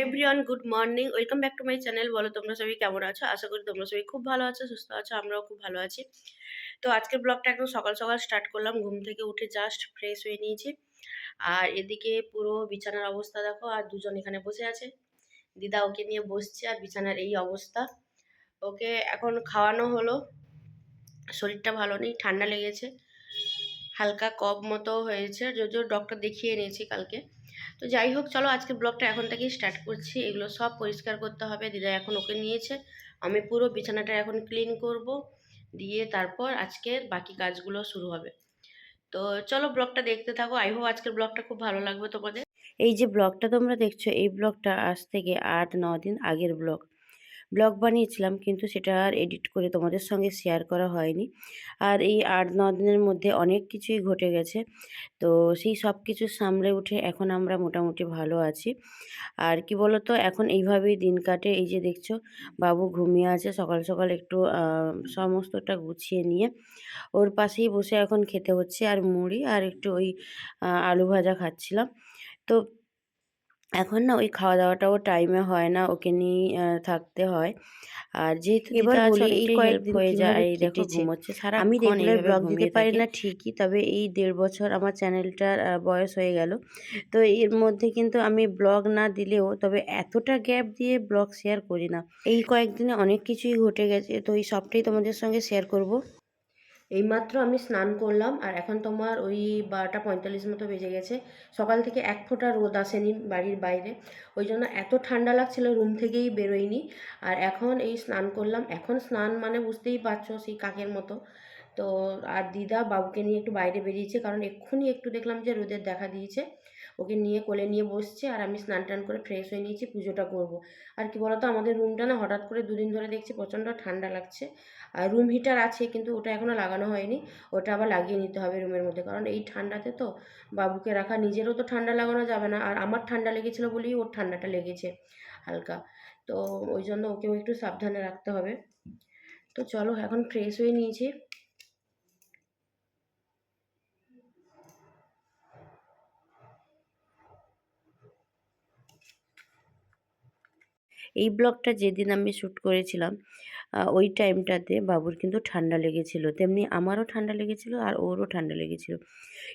Everyone good morning, welcome back to my channel. বলো তোমরা সবাই কেমন আছো? আশা করি তোমরা সবাই খুব ভালো আছো, সুস্থ আছো। আমরাও খুব ভালো আছি। তো আজকের ব্লগটা একদম সকাল সকাল স্টার্ট করলাম। ঘুম থেকে উঠে জাস্ট ফ্রেশ হয়ে নিয়েছি। আর এদিকে পুরো বিছানার অবস্থা দেখো, আর দুজন এখানে বসে আছে। দিদা ওকে নিয়ে বসছে, আর বিছানার এই অবস্থা। ওকে এখন খাওয়ানো হলো। শরীরটা ভালো নেই, ঠান্ডা লেগেছে, হালকা কফ মতো হয়েছে, যদিও ডক্টর দেখিয়ে নিয়েছি কালকে। তো যাই হোক, চলো আজকে ব্লগটা এখন থেকেই স্টার্ট করছি। এগুলো সব পরিষ্কার করতে হবে। দিদা এখন ওকে নিয়েছে, আমি পুরো বিছানাটা এখন ক্লিন করব, দিয়ে তারপর আজকের বাকি কাজগুলো শুরু হবে। তো চলো ব্লগটা দেখতে থাকো। আই হোপ আজকের ব্লগটা খুব ভালো লাগবে তোমাদের। এই যে ব্লগটা তোমরা দেখছো, এই ব্লগটা আজ থেকে 8-9 দিন আগের ব্লগ। ব্লগ বানিয়েছিলাম, কিন্তু সেটা আর এডিট করে তোমাদের সঙ্গে শেয়ার করা হয়নি। আর এই 8-9 দিনের মধ্যে অনেক কিছুই ঘটে গেছে। তো সেই সব কিছু সামলে উঠে এখন আমরা মোটামুটি ভালো আছি। আর কি বলতো, এখন এইভাবেই দিন কাটে। এই যে দেখছো, বাবু ঘুমিয়ে আছে। সকাল সকাল একটু সমস্তটা গুছিয়ে নিয়ে ওর পাশেই বসে এখন খেতে হচ্ছে, আর মুড়ি আর একটু ওই আলু ভাজা খাচ্ছিলাম। তো এখন না ওই খাওয়া দাওয়াটাও টাইমে হয় না, ওকে নিয়েই থাকতে হয়। আর যেহেতু এবার দিদা আছে, বলি এই অনেকটাই হেল্প কয়েকদিন হয়ে যায়। কিভাবে এই দেখো কেটেছে। ঘুমোচ্ছে, আমি সারাক্ষণ রেগুলার এইভাবে ব্লগ দিতে ঘুমিয়ে পারি থাকে। না ঠিকই, তবে এই 1.5 বছর আমার চ্যানেলটার বয়স হয়ে গেল। তো এর মধ্যে কিন্তু আমি ব্লগ না দিলেও, তবে এতটা গ্যাপ দিয়ে ব্লগ শেয়ার করি না। এই কয়েকদিনে অনেক কিছুই ঘটে গেছে, তো এই সবটাই তোমাদের সঙ্গে শেয়ার করব। এইমাত্র আমি স্নান করলাম, আর এখন তোমার ওই 12টা 45 মতো বেজে গেছে। সকাল থেকে এক ফোঁটা রোদ আসেনি বাড়ির বাইরে, ওই জন্য এত ঠান্ডা লাগছিল, রুম থেকেই বেরোয়নি। আর এখন এই স্নান করলাম। এখন স্নান মানে বুঝতেই পারছো, সেই কাকের মতো। তো আর দিদা বাবুকে নিয়ে একটু বাইরে বেরিয়েছে, কারণ এক্ষুনি একটু দেখলাম যে রোদের দেখা দিয়েছে। ওকে নিয়ে কোলে নিয়ে বসছে, আর আমি স্নান টান করে ফ্রেশ হয়ে নিয়েছি, পুজোটা করব। আর কি বলতো, আমাদের রুমটা না হঠাৎ করে দুদিন ধরে দেখছি প্রচণ্ড ঠান্ডা লাগছে। আর রুম হিটার আছে, কিন্তু ওটা এখনও লাগানো হয়নি। ওটা আবার লাগিয়ে নিতে হবে রুমের মধ্যে, কারণ এই ঠান্ডাতে তো বাবুকে রাখা, নিজেরও তো ঠান্ডা লাগানো যাবে না। আর আমার ঠান্ডা লেগেছিলো বলেই ওর ঠান্ডাটা লেগেছে হালকা। তো ওই জন্য ওকেও একটু সাবধানে রাখতে হবে। তো চলো এখন ফ্রেশ হয়ে নিয়েছি। এই ব্লগটা যেদিন আমি শ্যুট করেছিলাম, ওই টাইমটাতে বাবুর কিন্তু ঠান্ডা লেগেছিল, তেমনি আমারও ঠান্ডা লেগেছিল আর ওরও ঠান্ডা লেগেছিল।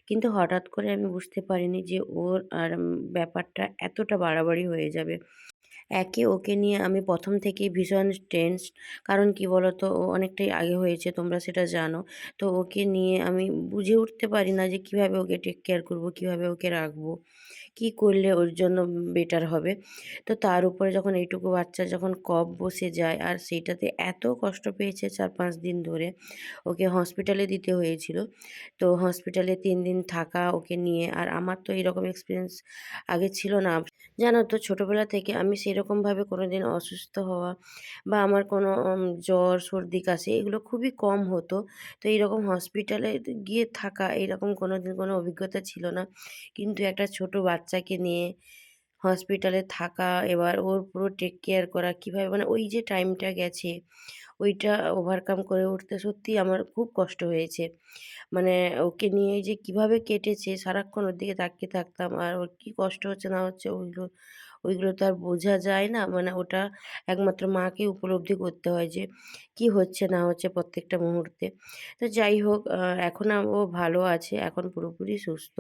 কিন্তু হঠাৎ করে আমি বুঝতে পারিনি যে ওর আর ব্যাপারটা এতটা বাড়াবাড়ি হয়ে যাবে। ওকে নিয়ে আমি প্রথম থেকেই ভীষণ টেনসড। কারণ কি বলতো, ও অনেকটাই আগে হয়েছে, তোমরা সেটা জানো। তো ওকে নিয়ে আমি বুঝে উঠতে পারি না যে কিভাবে ওকে টেক কেয়ার করব, কিভাবে ওকে রাখবো, কি করলে ওর জন্য বেটার হবে। তো তার উপরে যখন এইটুকু বাচ্চা যখন কফ বসে যায়, আর সেইটাতে এত কষ্ট পেয়েছে 4-5 দিন ধরে, ওকে হসপিটালে দিতে হয়েছিল। তো হসপিটালে 3 দিন থাকা ওকে নিয়ে, আর আমার তো এরকম এক্সপিরিয়েন্স আগে ছিল না। জানো তো, ছোটোবেলা থেকে আমি সেরকমভাবে কোনো দিন অসুস্থ হওয়া বা আমার কোনো জ্বর সর্দি কাশি এগুলো খুবই কম হতো। তো এইরকম হসপিটালে গিয়ে থাকা, এইরকম কোনো দিন কোনো অভিজ্ঞতা ছিল না। কিন্তু একটা ছোট বাচ্চাকে নিয়ে হসপিটালে থাকা, এবার ওর পুরো টেক কেয়ার করা কীভাবে, মানে ওই যে টাইমটা গেছে, ওইটা ওভারকাম করে উঠতে সত্যিই আমার খুব কষ্ট হয়েছে। মানে ওকে নিয়ে যে কিভাবে কেটেছে, সারাক্ষণ ওর দিকে তাকিয়ে থাকতাম, আর ওর কী কষ্ট হচ্ছে না হচ্ছে ওইগুলো ওইগুলো তো আর বোঝা যায় না। মানে ওটা একমাত্র মাকে উপলব্ধি করতে হয় যে কি হচ্ছে না হচ্ছে প্রত্যেকটা মুহূর্তে। তো যাই হোক, এখন ও ভালো আছে, এখন পুরোপুরি সুস্থ।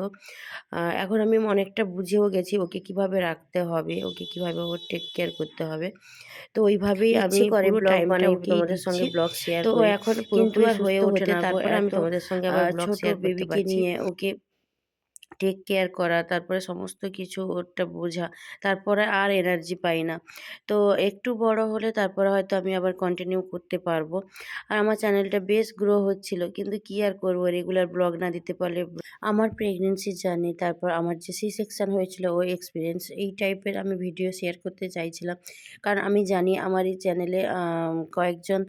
এখন আমি অনেকটা বুঝেও গেছি ওকে কিভাবে রাখতে হবে, ওকে কিভাবে ওর টেক কেয়ার করতে হবে। তো ওইভাবেই আমি ইচ্ছে করে পুরো ব্লগ টাইমটা বানাই, ওকেই তোমাদের দিচ্ছি। সঙ্গে ব্লগ শেয়ার তো ও করি, এখন কিন্তু পুরোপুরি আর হয়ে সুস্থ ওঠে হতে না গো। তারপরে আমি এত তোমাদের সঙ্গে আবার ব্লগ ছোট শেয়ার করতে বেবিকে পারছি। নিয়ে ওকে টেক কেয়ার করা, তারপরে সমস্ত কিছু ওরটা বোঝা, তারপরে আর এনার্জি পাই না। তো একটু বড় হলে তারপরে হয়তো আমি আবার কন্টিনিউ করতে পারবো। আর আমার চ্যানেলটা বেশ গ্রো হচ্ছিল, কিন্তু কি আর করবো, রেগুলার ব্লগ না দিতে পারলে। আমার প্রেগনেন্সি জার্নি, তারপর আমার যে সি সেকশন হয়েছিল ওই এক্সপিরিয়েন্স, এই টাইপের আমি ভিডিও শেয়ার করতে চাইছিলাম। কারণ আমি জানি আমার এই চ্যানেলে কয়েকজন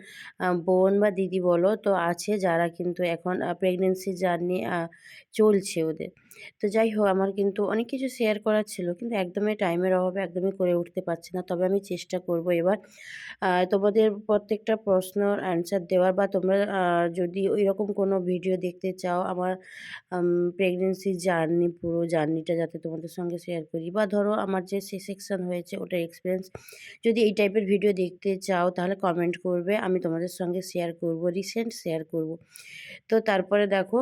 বোন বা দিদি বলো তো আছে, যারা কিন্তু এখন প্রেগনেন্সি জার্নি চলছে ওদের। তো যাই হোক আমার কিন্তু অনেক কিছু শেয়ার করার ছিল কিন্তু একদমই টাইমের অভাবে একদমই করে উঠতে পারছি না। তবে আমি চেষ্টা করব এবার তোমাদের প্রত্যেকটা প্রশ্নর অ্যান্সার দেওয়ার বা তোমরা যদি ওইরকম কোনো ভিডিও দেখতে চাও আমার প্রেগনেন্সি জার্নি পুরো জার্নিটা যাতে তোমাদের সঙ্গে শেয়ার করি বা ধরো আমার যে সেকশন হয়েছে ওটার এক্সপিরিয়েন্স যদি এই টাইপের ভিডিও দেখতে চাও তাহলে কমেন্ট করবে। আমি তোমাদের সঙ্গে শেয়ার করব, রিসেন্ট শেয়ার করব। তো তারপরে দেখো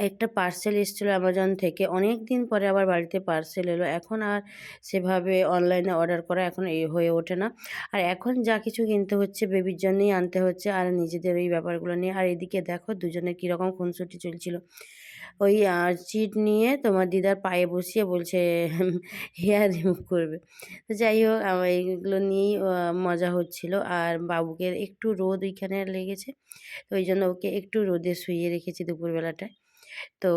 একটা পার্সেল এসেছিলো অ্যামাজন থেকে। অনেকদিন পরে আবার বাড়িতে পার্সেল এলো। এখন আর সেভাবে অনলাইনে অর্ডার করা এখন হয়ে ওঠে না। আর এখন যা কিছু কিনতে হচ্ছে বেবির জন্যই আনতে হচ্ছে আর নিজেদের ওই ব্যাপারগুলো নিয়ে। আর এদিকে দেখো দুজনের কীরকম খুনসুটি চলছিল। ওই চিট নিয়ে তোমার দিদার পায়ে বসিয়ে বলছে হেয়ার রিমুভ করবে। তো যাই হোক আমার এইগুলো নিয়েই মজা হচ্ছিল। আর বাবুকে একটু রোদ ওইখানে লেগেছে। তো ওইজন্য ওকে একটু রোদে শুইয়ে রেখেছি দুপুরবেলাটায়। তো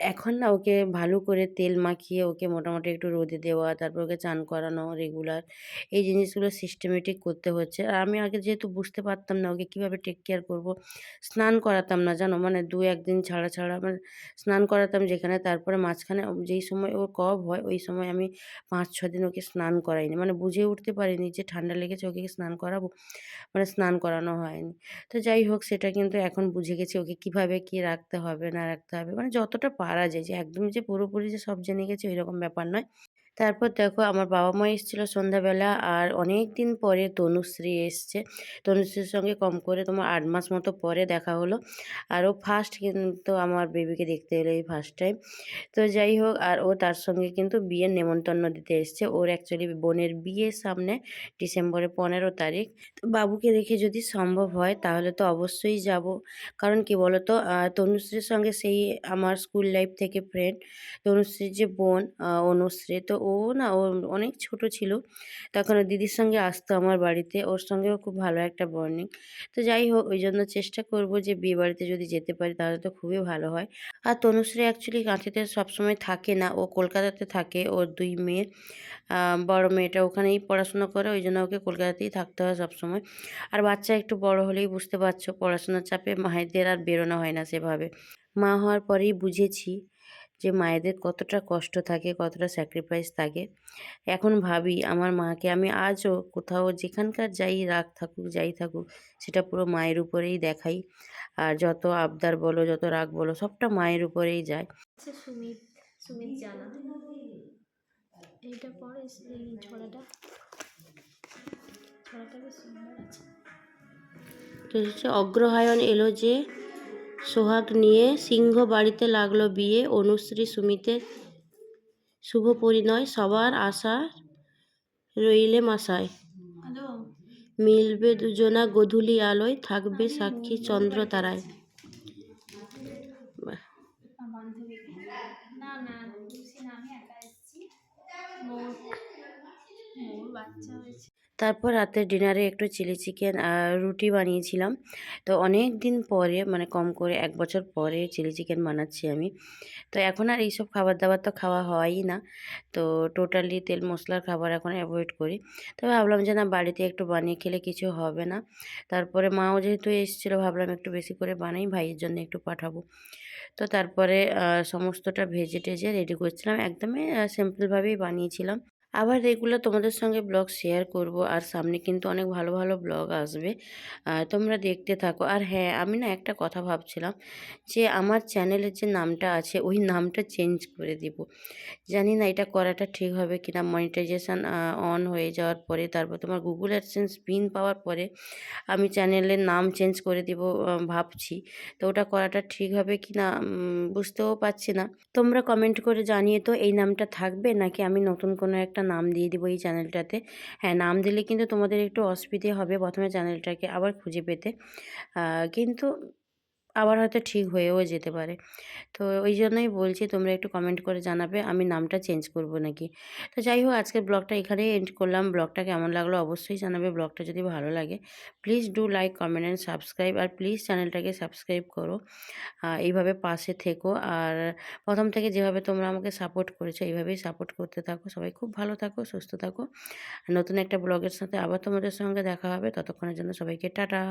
এখন না ওকে ভালো করে তেল মাখিয়ে ওকে মোটামুটি একটু রোদে দেওয়া, তারপর ওকে চান করানো রেগুলার। এই জিনিসগুলো সিস্টেমেটিক করতে হচ্ছে। আর আমি আগে যেহেতু বুঝতে পারতাম না ওকে কীভাবে টেক কেয়ার করব, স্নান করাতাম না জানো? মানে ২-১ দিন ছাড়া, ছাড়া মানে স্নান করাতাম যেখানে, তারপরে মাঝখানে যেই সময় ওর কফ হয় ওই সময় আমি ৫-৬ দিন ওকে স্নান করাইনি। মানে বুঝে উঠতে পারিনি যে ঠান্ডা লেগেছে ওকে কি স্নান করাবো? মানে স্নান করানো হয়নি। তো যাই হোক সেটা কিন্তু এখন বুঝে গেছি ওকে কিভাবে কি রাখতে হবে না রাখতে হবে। মানে যতটা পারা যায় যে একদম যে পুরোপুরি যে সব জেনে গেছি ওইরকম ব্যাপার নয়। তারপর দেখো আমার বাবা-মা এসেছিল সন্ধ্যাবেলা আর অনেকদিন পরে তনুশ্রী এসছে। তনুশ্রীর সঙ্গে কম করে তোমার ৮ মাস মতো পরে দেখা হলো। আর ও ফার্স্ট কিন্তু আমার বেবিকে দেখতে এলো এই ফার্স্ট টাইম। তো যাই হোক আর ও তার সঙ্গে কিন্তু বিয়ের নেমন্তন্ন দিতে এসছে। ওর অ্যাকচুয়ালি বোনের বিয়ে সামনে ডিসেম্বরের ১৫ তারিখ। তো বাবুকে রেখে যদি সম্ভব হয় তাহলে তো অবশ্যই যাব। কারণ কি বলো তো তনুশ্রীর সঙ্গে সেই আমার স্কুল লাইফ থেকে ফ্রেন্ড। তনুশ্রীর যে বোন অনুশ্রী তো ও না ও অনেক ছোট ছিল। তখন ওর দিদির সঙ্গে আসতো আমার বাড়িতে। ওর সঙ্গেও খুব ভালো একটা বন্ডিং। তো যাই হোক ওইজন্য চেষ্টা করব যে বিয়েবাড়িতে যদি যেতে পারি তাহলে তো খুবই ভালো হয়। আর তনুশ্রী অ্যাকচুয়ালি কাঁথিতে সবসময় থাকে না। ও কলকাতাতে থাকে। ওর ২ মেয়ে। বড় মেয়েটা ওখানেই পড়াশোনা করে। ওইজন্য ওকে কলকাতাতেই থাকতে হয় সবসময়। আর বাচ্চা একটু বড় হলেই বুঝতে পারছো পড়াশোনার চাপে মায়েদের আর বেরোনো হয় না সেভাবে। মা হওয়ার পরেই বুঝেছি যে মায়েদের কতটা কষ্ট থাকে, কতটা স্যাক্রিফাইস থাকে। এখন ভাবি আমার মাকে আমি আজও কোথাও যেখানকার যাই রাগ থাকুক, যাই থাকুক সেটা পুরো মায়ের উপরেই দেখাই। আর যত আবদার বলো, যত রাগ বলো সবটা মায়ের উপরেই যায়। হচ্ছে সুমিত, সুমিত জানা। এইটা পরে এই ছড়াটা, ছড়াটা বেশ সুন্দর আছে। তো হচ্ছে অগ্রহায়ণ এলো যে সোহাগ নিয়ে, সিংহ বাড়িতে লাগলো বিয়ে, অনুশ্রী সুমিতের শুভ পরিণয়, সবার আশা রইলেম আশায়। হ্যালো, মিলবে দুজনা গোধূলি আলোয়, থাকবে সাক্ষী চন্দ্র তারায়। বাহ। বান্ধবীকে না না খুশি না, আমি একা এসেছি। মোর মোর বাচ্চা হয়েছে। তারপর রাতের ডিনারে একটু চিলি চিকেন আর রুটি বানিয়েছিলাম। তো অনেক দিন পরে মানে কম করে ১ বছর পরে চিলি চিকেন বানাচ্ছি আমি। তো এখন আর এইসব খাবার-দাবার তো খাওয়া হয়ই না। তো টোটালি তেল মশলার খাবার এখন অ্যাভয়েড করি। তবে ভাবলাম যে না বাড়িতে একটু বানিয়ে খেলে কিছু হবে না। তারপরে মাও যেহেতু এসেছিল ভাবলাম একটু বেশি করে বানাই, ভাইয়ের জন্য একটু পাঠাবো। তো তারপরে সমস্তটা ভেজে-টেজে রেডি করছিলাম। একদমই সিম্পলভাবেই বানিয়েছিলাম। আবার রেগুলার তোমাদের সঙ্গে ব্লগ শেয়ার করব। আর সামনে কিন্তু অনেক ভালো, ভালো ব্লগ আসবে। তোমরা দেখতে থাকো। আর হ্যাঁ, আমি না একটা কথা ভাবছিলাম যে আমার চ্যানেলের যে নামটা আছে ওই নামটা চেঞ্জ করে দিব। জানি না এটা করাটা ঠিক হবে কিনা। মনিটাইজেশন অন হয়ে যাওয়ার পরে তারপর তোমার গুগল অ্যাডসেন্স পিন পাওয়ার পরে আমি চ্যানেলের নাম চেঞ্জ করে দিব ভাবছি। তো ওটা করাটা ঠিক হবে কিনা বুঝতেও পারছি না। তোমরা কমেন্ট করে জানিয়ে তো এই নামটা থাকবে নাকি আমি নতুন কোনো একটা নাম দিয়ে দিব এই চ্যানেলটাতে। হ্যাঁ, নাম দিলে কিন্তু তোমাদের একটু অসুবিধে হবে প্রথমে চ্যানেলটাকে আবার খুঁজে পেতে। কিন্তু আবার হয়তো ঠিক হয়েও যেতে পারে। তো ওই জন্যই বলছি তোমরা একটু কমেন্ট করে জানাবে আমি নামটা চেঞ্জ করব নাকি। তো যাই হোক আজকের ব্লগটা এখানেই এন্ড করলাম। ব্লগটা কেমন লাগলো অবশ্যই জানাবে। ব্লগটা যদি ভালো লাগে please do like, comment and subscribe. আর প্লিজ চ্যানেলটাকে সাবস্ক্রাইব করো। এইভাবে পাশে থেকো। আর প্রথম থেকে যেভাবে তোমরা আমাকে সাপোর্ট করেছো এইভাবেই সাপোর্ট করতে থাকো। সবাই খুব ভালো থাকো, সুস্থ থাকো। নতুন একটা ব্লগের সাথে আবার তোমাদের সঙ্গে দেখা হবে। ততক্ষণের জন্য সবাইকে টাটা।